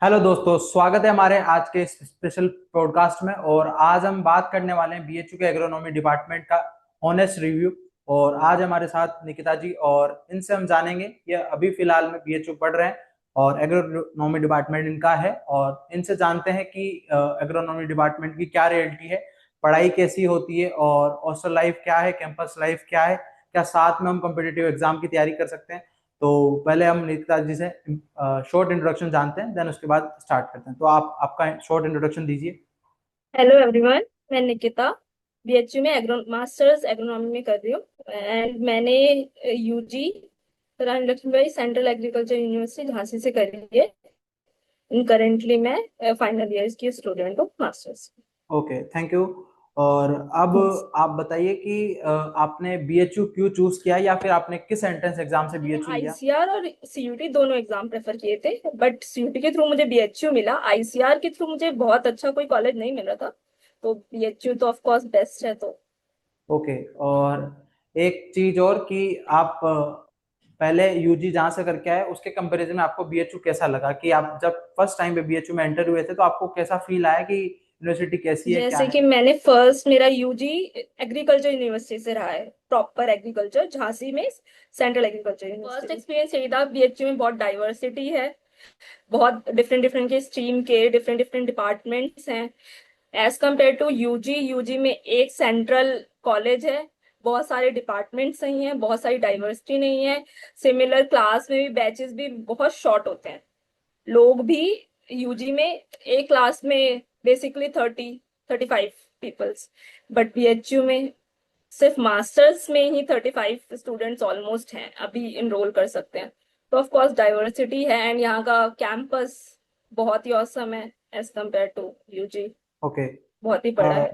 Hello दोस्तों, स्वागत है हमारे आज के स्पेशल पॉडकास्ट में। और आज हम बात करने वाले हैं बीएचयू के एग्रोनॉमी डिपार्टमेंट का ऑनेस्ट रिव्यू। और आज हमारे साथ निकिता जी, और इनसे हम जानेंगे, ये अभी फिलहाल में बीएचयू पढ़ रहे हैं और एग्रोनॉमी डिपार्टमेंट इनका है। और इनसे जानते हैं कि एग्रोनॉमी डिपार्टमेंट की क्या रियलिटी है, पढ़ाई कैसी होती है, और हॉस्टल लाइफ क्या है, कैंपस लाइफ क्या है, क्या साथ में हम कॉम्पिटिटिव एग्जाम की तैयारी कर सकते हैं। तो पहले हम निकिता जी से शॉर्ट इंट्रोडक्शन जानते हैं, देन उसके बाद स्टार्ट करते हैं। तो आप आपका शॉर्ट इंट्रोडक्शन दीजिए। Hello everyone. मैं निकिता बीएचयू में एग्रो मास्टर्स एग्रोनॉमी में कर रही हूँ एंड मैंने UG Rani Lakshmibai central agriculture university Jhansi से करी है। करेंटली मैं फाइनल ईयर की स्टूडेंट हूँ मास्टर्स। Okay, thank you. और अब आप बताइए कि आपने बीएचयू क्यों चूज किया, या फिर आपने किस एंट्रेंस एग्जाम से मैंने बीएचयू लिया। आईसीआर और सीयूटी दोनों एग्जाम प्रेफर किए थे, बट सीयूटी के थ्रू मुझे बीएचयू मिला। आईसीआर के थ्रू मुझे बहुत अच्छा कोई कॉलेज नहीं मिल रहा था, तो बीएचयू तो ऑफ कोर्स बेस्ट है। तो ओके। और एक चीज और कि आप पहले यूजी जहाँ से करके आए, उसके कंपैरिजन में आपको बीएचयू कैसा लगा, कि आप जब फर्स्ट टाइम पे बीएचयू में एंटर हुए थे तो आपको कैसा फील आया कि यूनिवर्सिटी कैसी है, क्या जैसे है। कि मैंने फर्स्ट मेरा यूजी एग्रीकल्चर यूनिवर्सिटी से रहा है, प्रॉपर एग्रीकल्चर झांसी में, central agriculture university. First experience यही था, बीएचयू में बहुत डाइवर्सिटी है, बहुत डिफरेंट डिफरेंट के स्ट्रीम के डिफरेंट डिफरेंट डिपार्टमेंट्स हैं। As compare to UG, UG में एक सेंट्रल कॉलेज है, बहुत सारे डिपार्टमेंट्स नहीं है, बहुत सारी डाइवर्सिटी नहीं है। सिमिलर क्लास में भी बैचेस भी बहुत शॉर्ट होते हैं, लोग भी। यूजी में एक क्लास में बेसिकली 35 पीपल्स, बट बीएचयू में सिर्फ मास्टर्स में ही 35 स्टूडेंट्स ऑलमोस्ट हैं, अभी इनरोल कर सकते हैं। तो ऑफ कोर्स डाइवर्सिटी है, एंड यहाँ का कैंपस बहुत ही औसम है as compare to UG, okay. बहुत ही बड़ा है।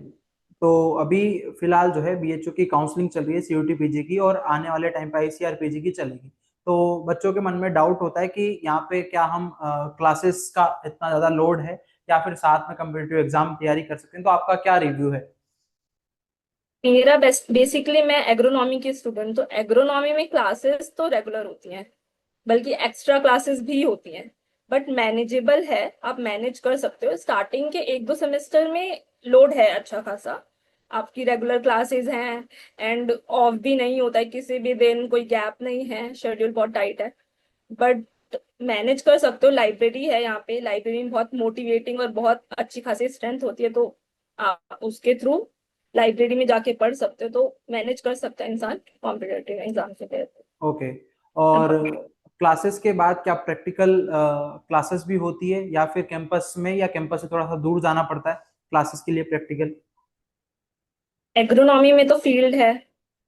तो अभी फिलहाल जो है बीएचयू की काउंसलिंग चल रही है, सीयूटी पीजी की, और आने वाले टाइम पे आईसीआर पीजी की चलेगी। तो बच्चों के मन में डाउट होता है कि यहाँ पे क्या हम क्लासेस का इतना ज्यादा लोड है, या फिर साथ में कम्पिटिटिव एग्जाम तैयारी कर सकते हैं। तो आपका क्या रिव्यू है। मेरा बेस्ट बेसिकली मैं एग्रोनॉमी की स्टूडेंट, तो एग्रोनॉमी में क्लासेस तो रेगुलर होती हैं, बल्कि एक्स्ट्रा क्लासेस भी होती हैं, बट मैनेजेबल है, आप मैनेज कर सकते हो। स्टार्टिंग के एक दो सेमेस्टर में लोड है अच्छा खासा, आपकी रेगुलर क्लासेस हैं, एंड ऑफ भी नहीं होता है किसी भी दिन, कोई गैप नहीं है, शेड्यूल बहुत टाइट है, बट मैनेज कर सकते हो। लाइब्रेरी है यहाँ पे, लाइब्रेरी में बहुत मोटिवेटिंग और बहुत अच्छी खासी स्ट्रेंथ होती है, तो आप उसके थ्रू लाइब्रेरी में जाके पढ़ सकते हो, तो मैनेज कर सकता है इंसान कॉम्पिटेटिव एग्जाम के लिए। ओके। और क्लासेस के बाद क्या प्रैक्टिकल क्लासेस भी होती है, या फिर कैंपस में, या कैंपस से थोड़ा सा दूर जाना पड़ता है क्लासेस के लिए प्रैक्टिकल। एग्रोनॉमी में तो फील्ड है,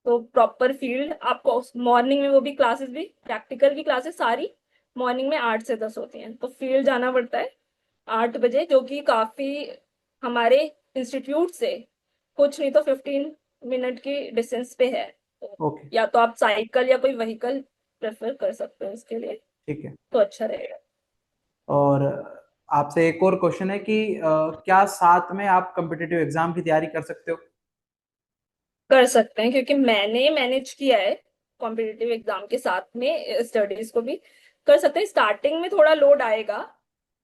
तो प्रॉपर फील्ड आपको मॉर्निंग में, वो भी क्लासेस भी प्रैक्टिकल की क्लासेस सारी मॉर्निंग में 8 से 10 होती हैं, तो फील्ड जाना पड़ता है 8 बजे, जो कि काफी हमारे इंस्टीट्यूट से कुछ नहीं तो 15 मिनट की डिस्टेंस पे है। तो ओके। या तो आप साइकिल या कोई व्हीकल प्रेफर कर सकते हो इसके लिए, ठीक है। तो अच्छा रहेगा। और आपसे एक और क्वेश्चन है कि क्या साथ में आप कम्पिटिटिव एग्जाम की तैयारी कर सकते हो। कर सकते हैं, क्योंकि मैंने मैनेज किया है कॉम्पिटिटिव एग्जाम के साथ में स्टडीज को भी। कर सकते हैं, स्टार्टिंग में थोड़ा लोड आएगा,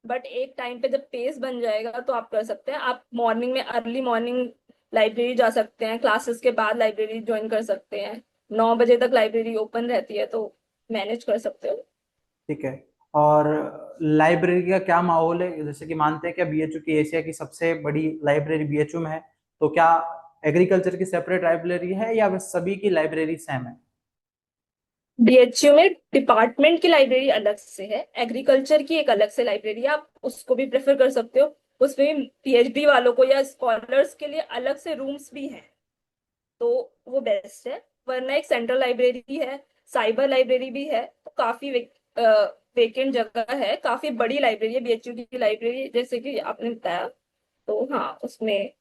बट एक टाइम पे जब पेस बन जाएगा तो आप कर सकते हैं। आप मॉर्निंग में अर्ली मॉर्निंग लाइब्रेरी जा सकते हैं, क्लासेस के बाद लाइब्रेरी ज्वाइन कर सकते हैं, 9 बजे तक लाइब्रेरी ओपन रहती है, तो मैनेज कर सकते हो। ठीक है। और लाइब्रेरी का क्या माहौल है, जैसे कि मानते हैं क्या बीएचयू की एशिया की सबसे बड़ी लाइब्रेरी बीएचयू में है, तो क्या एग्रीकल्चर की सेपरेट लाइब्रेरी है, या फिर सभी की लाइब्रेरी सेम है। बीएचयू में डिपार्टमेंट की लाइब्रेरी अलग से है, एग्रीकल्चर की एक अलग से लाइब्रेरी है, आप उसको भी प्रेफर कर सकते हो। उसमें पीएचडी वालों को या स्कॉलर्स के लिए अलग से रूम्स भी हैं, तो वो बेस्ट है। वरना एक सेंट्रल लाइब्रेरी है, साइबर लाइब्रेरी भी है, तो काफी वेकेंट जगह है, काफी बड़ी लाइब्रेरी है बीएचयू की लाइब्रेरी, जैसे कि आपने बताया। तो हाँ, उसमें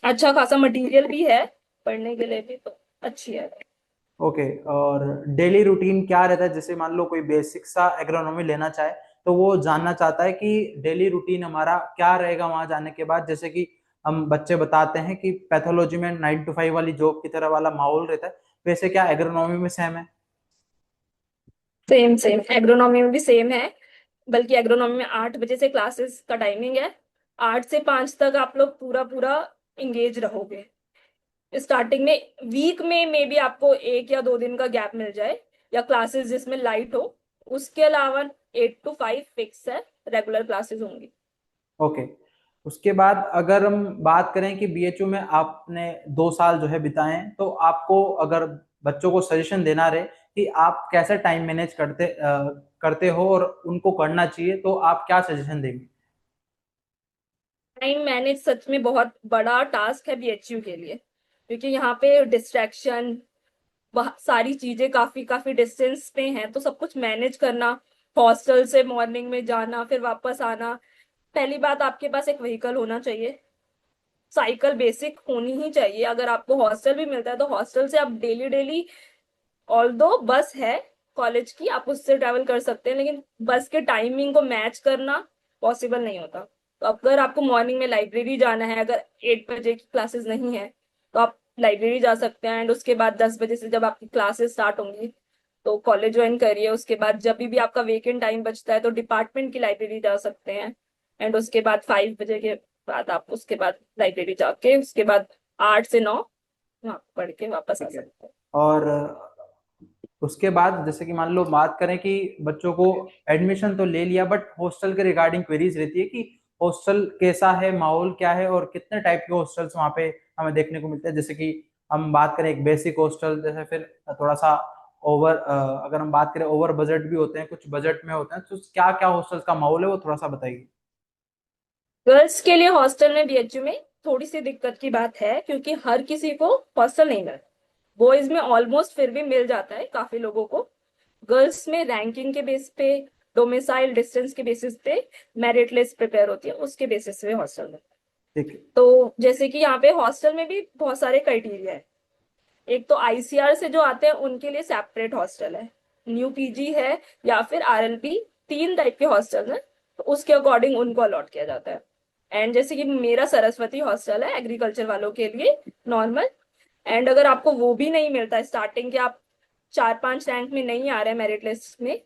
अच्छा खासा मटेरियल भी है, पढ़ने के लिए भी तो अच्छी है। ओके। और डेली रूटीन क्या रहता है, जैसे मान लो कोई बेसिक सा एग्रोनॉमी लेना चाहे, तो वो जानना चाहता है कि डेली रूटीन हमारा क्या रहेगा वहां जाने के बाद। जैसे कि हम बच्चे बताते हैं कि पैथोलॉजी में 9 to 5 वाली जॉब की तरह वाला माहौल रहता है, वैसे क्या एग्रोनॉमी में सेम है। सेम सेम एग्रोनॉमी में भी सेम है। बल्कि एग्रोनॉमी में 8 बजे से क्लासेस का टाइमिंग है। 8 से 5 तक आप लोग पूरा पूरा इंगेज रहोगे। स्टार्टिंग में वीक में मे बी आपको 1 या 2 दिन का गैप मिल जाए, या क्लासेस जिसमें लाइट हो। उसके अलावा 8 to 5 फिक्स है, रेगुलर क्लासेस होंगी। ओके। उसके बाद अगर हम बात करें कि बीएचयू में आपने 2 साल जो है बिताए हैं, तो आपको अगर बच्चों को सजेशन देना रहे कि आप कैसे टाइम मैनेज करते हो और उनको करना चाहिए, तो आप क्या सजेशन देंगे? टाइम मैनेज सच में बहुत बड़ा टास्क है बीएचयू के लिए, क्योंकि यहाँ पे डिस्ट्रैक्शन, सारी चीजें काफी काफी डिस्टेंस पे हैं, तो सब कुछ मैनेज करना। हॉस्टल से मॉर्निंग में जाना फिर वापस आना। पहली बात, आपके पास एक व्हीकल होना चाहिए। साइकिल बेसिक होनी ही चाहिए। अगर आपको हॉस्टल भी मिलता है तो हॉस्टल से आप डेली डेली, ऑल्दो बस है कॉलेज की, आप उससे ट्रैवल कर सकते हैं, लेकिन बस के टाइमिंग को मैच करना पॉसिबल नहीं होता। तो अगर आपको मॉर्निंग में लाइब्रेरी जाना है, अगर 8 बजे की क्लासेस नहीं है, तो आप लाइब्रेरी जा सकते हैं। एंड उसके बाद 10 बजे से जब आपकी क्लासेस स्टार्ट होंगी तो कॉलेज ज्वाइन करिए। उसके बाद जब भी आपका वेकेंट टाइम बचता है तो डिपार्टमेंट की लाइब्रेरी जा सकते हैं। एंड उसके बाद 5 बजे के बाद आप उसके बाद लाइब्रेरी जाके उसके बाद 8 से 9 वहाँ पढ़ के वापस आ ठीक है। सकते हैं। और उसके बाद जैसे कि मान लो बात करें कि बच्चों को एडमिशन तो ले लिया, बट हॉस्टल के रिगार्डिंग क्वेरीज रहती है कि हॉस्टल कैसा है, माहौल क्या है, और कितने टाइप के हॉस्टल्स वहाँ पे हमें देखने को मिलते हैं। जैसे कि हम बात करें एक बेसिक हॉस्टल, जैसे फिर थोड़ा सा अगर हम बात करें ओवर बजट भी होते हैं, कुछ बजट में होते हैं, तो क्या क्या हॉस्टल्स का माहौल है वो थोड़ा सा बताइए। गर्ल्स के लिए हॉस्टल में बीएचयू में थोड़ी सी दिक्कत की बात है, क्योंकि हर किसी को हॉस्टल नहीं मिलता। बॉयज में ऑलमोस्ट फिर भी मिल जाता है काफी लोगों को। गर्ल्स में रैंकिंग के बेस पे, डोमिसाइल डिस्टेंस के बेसिस पे मेरिट लिस्ट प्रिपेयर होती है, उसके बेसिस पे हॉस्टल में। ठीक है। तो जैसे कि यहाँ पे हॉस्टल में भी बहुत सारे क्राइटेरिया है। एक तो आईसीआर से जो आते हैं उनके लिए सेपरेट हॉस्टल है, न्यू पीजी है, या फिर आरएलपी। 3 टाइप के हॉस्टल है, तो उसके अकॉर्डिंग उनको अलॉट किया जाता है। एंड जैसे कि मेरा सरस्वती हॉस्टल है एग्रीकल्चर वालों के लिए, नॉर्मल। एंड अगर आपको वो भी नहीं मिलता स्टार्टिंग के, आप 4-5 रैंक में नहीं आ रहे मेरिट लिस्ट में,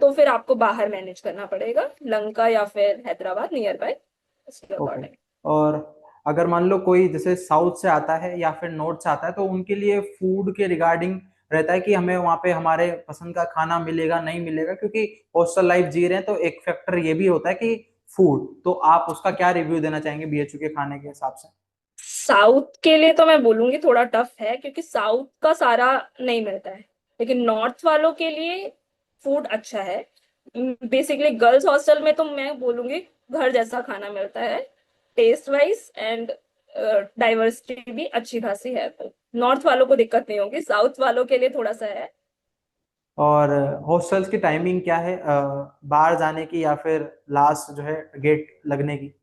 तो फिर आपको बाहर मैनेज करना पड़ेगा, लंका या फिर हैदराबाद नियर बाय, उसके ओके। अकॉर्डिंग। और अगर मान लो कोई जैसे साउथ से आता है या फिर नॉर्थ से आता है, तो उनके लिए फूड के रिगार्डिंग रहता है कि हमें वहाँ पे हमारे पसंद का खाना मिलेगा नहीं मिलेगा, क्योंकि हॉस्टल लाइफ जी रहे हैं, तो एक फैक्टर ये भी होता है कि फूड। तो आप उसका क्या रिव्यू देना चाहेंगे बीएचयू के खाने के हिसाब से? साउथ के लिए तो मैं बोलूंगी थोड़ा टफ है, क्योंकि साउथ का सारा नहीं मिलता है। लेकिन नॉर्थ वालों के लिए फूड अच्छा है। बेसिकली गर्ल्स हॉस्टल में तो मैं बोलूंगी घर जैसा खाना मिलता है, टेस्ट वाइज एंड डाइवर्सिटी भी अच्छी खासी है। तो नॉर्थ वालों को दिक्कत नहीं होगी, साउथ वालों के लिए थोड़ा सा है। और हॉस्टल्स की टाइमिंग क्या है, बाहर जाने की या फिर लास्ट जो है गेट लगने की?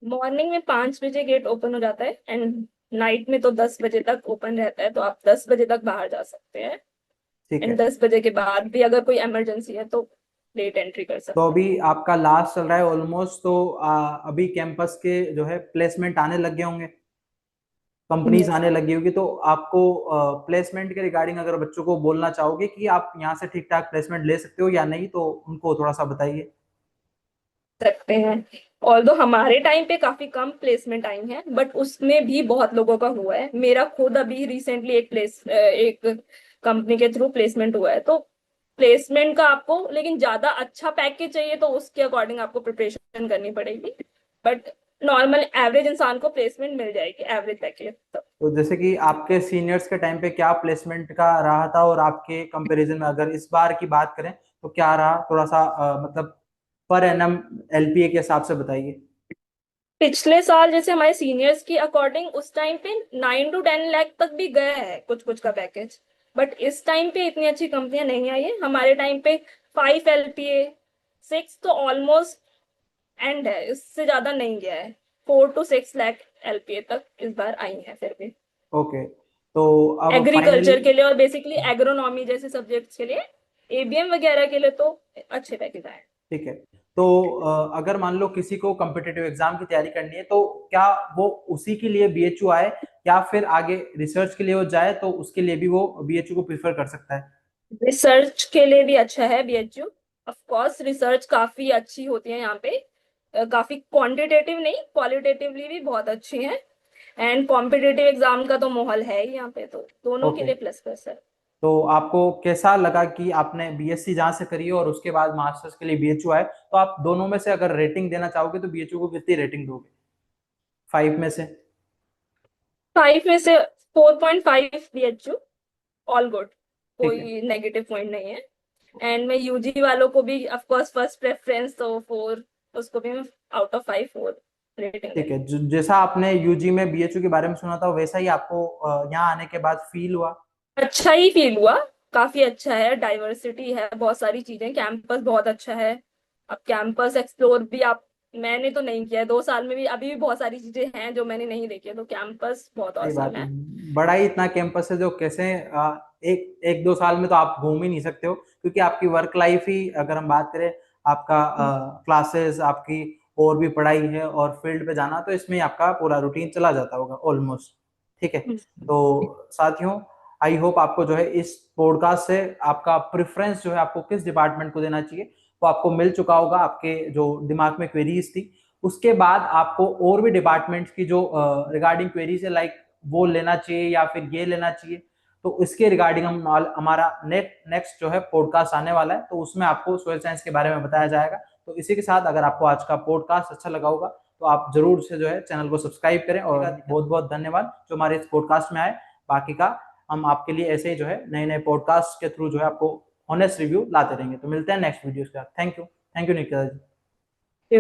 मॉर्निंग में 5 बजे गेट ओपन हो जाता है, एंड नाइट में तो 10 बजे तक ओपन रहता है, तो आप 10 बजे तक बाहर जा सकते हैं। ठीक एंड है। 10 बजे के बाद भी अगर कोई इमरजेंसी है तो लेट एंट्री कर तो सकते हैं। अभी आपका लास्ट चल रहा है ऑलमोस्ट, तो अभी कैंपस के जो है प्लेसमेंट आने लग गए होंगे, कंपनीज यस। आने लगी होगी, तो आपको प्लेसमेंट के रिगार्डिंग अगर बच्चों को बोलना चाहोगे कि आप यहाँ से ठीक ठाक प्लेसमेंट ले सकते हो या नहीं, तो उनको थोड़ा सा बताइए। सकते हैं। ऑल्दो हमारे टाइम पे काफी कम प्लेसमेंट आई है, बट उसमें भी बहुत लोगों का हुआ है। मेरा खुद अभी रिसेंटली एक कंपनी के थ्रू प्लेसमेंट हुआ है। तो प्लेसमेंट का आपको लेकिन ज्यादा अच्छा पैकेज चाहिए, तो उसके अकॉर्डिंग आपको प्रिपरेशन करनी पड़ेगी। बट नॉर्मल एवरेज इंसान को प्लेसमेंट मिल जाएगी एवरेज पैकेज। तो जैसे कि आपके सीनियर्स के टाइम पे क्या प्लेसमेंट का रहा था, और आपके कंपैरिजन में अगर इस बार की बात करें तो क्या रहा, थोड़ा सा मतलब पर एनम एलपीए के हिसाब से बताइए। पिछले साल जैसे हमारे सीनियर्स की अकॉर्डिंग उस टाइम पे 9 to 10 लाख तक भी गया है कुछ कुछ का पैकेज। बट इस टाइम पे इतनी अच्छी कंपनियां नहीं आई है। हमारे टाइम पे 5 LPA, 6 तो ऑलमोस्ट एंड है, इससे ज्यादा नहीं गया है। 4 to 6 लाख LPA तक इस बार आई है फिर भी, ओके। तो अब फाइनली, एग्रीकल्चर के लिए और बेसिकली एग्रोनॉमी जैसे सब्जेक्ट्स के लिए। एबीएम वगैरह के लिए तो अच्छे पैकेज आए। ठीक है। तो अगर मान लो किसी को कम्पिटेटिव एग्जाम की तैयारी करनी है, तो क्या वो उसी के लिए बीएचयू आए, या फिर आगे रिसर्च के लिए वो जाए, तो उसके लिए भी वो बीएचयू को प्रिफर कर सकता है? रिसर्च के लिए भी अच्छा है बीएचयू। ऑफ कोर्स रिसर्च काफी अच्छी होती है यहाँ पे, काफी क्वांटिटेटिव नहीं क्वालिटेटिवली भी बहुत अच्छी है। एंड कॉम्पिटिटिव एग्जाम का तो माहौल है ही यहाँ पे, तो दोनों के ओके, लिए प्लस प्लस है। तो आपको कैसा लगा कि आपने बीएससी जहाँ से करी है और उसके बाद मास्टर्स के लिए बीएचयू आए, तो आप दोनों में से अगर रेटिंग देना चाहोगे तो बीएचयू को कितनी रेटिंग दोगे 5 में से? 5 में से 4.5 BHU, ऑल गुड, ठीक है। कोई नेगेटिव पॉइंट नहीं है। एंड मैं यूजी वालों को भी ऑफ कोर्स फर्स्ट प्रेफरेंस तो 4, उसको भी मैं आउट ऑफ 5 4 रेटिंग ठीक है, दूंगी। जैसा आपने यूजी में बीएचयू के बारे में सुना था वैसा ही आपको यहाँ आने के बाद फील हुआ? अच्छा ही फील हुआ, काफी अच्छा है, डाइवर्सिटी है, बहुत सारी चीजें, कैंपस बहुत अच्छा है। अब कैंपस एक्सप्लोर भी आप, मैंने तो नहीं किया है 2 साल में भी, अभी भी बहुत सारी चीजें हैं जो मैंने नहीं देखी है, तो कैंपस बहुत सही बात औसम है। है। बड़ा ही इतना कैंपस है जो कैसे एक एक 2 साल में तो आप घूम ही नहीं सकते हो, क्योंकि आपकी वर्क लाइफ ही अगर हम बात करें, आपका क्लासेस, आपकी और भी पढ़ाई है और फील्ड पे जाना, तो इसमें आपका पूरा रूटीन चला जाता होगा ऑलमोस्ट। ठीक है, तो साथियों, आई होप आपको जो है इस पॉडकास्ट से आपका प्रेफरेंस जो है आपको किस डिपार्टमेंट को देना चाहिए वो आपको मिल चुका होगा। आपके जो दिमाग में क्वेरीज थी, उसके बाद आपको और भी डिपार्टमेंट्स की जो रिगार्डिंग क्वेरीज है, लाइक वो लेना चाहिए या फिर ये लेना चाहिए, तो इसके रिगार्डिंग हम हमारा नेक्स्ट जो है पॉडकास्ट आने वाला है, तो उसमें आपको सोयल साइंस के बारे में बताया जाएगा। तो इसी के साथ अगर आपको आज का पॉडकास्ट अच्छा लगा होगा तो आप जरूर से जो है चैनल को सब्सक्राइब करें, और बहुत बहुत धन्यवाद जो हमारे इस पॉडकास्ट में आए। बाकी का हम आपके लिए ऐसे ही जो है नए नए पॉडकास्ट के थ्रू जो है आपको ऑनेस्ट रिव्यू लाते रहेंगे। तो मिलते हैं नेक्स्ट वीडियो के साथ। Thank you Nikita ji.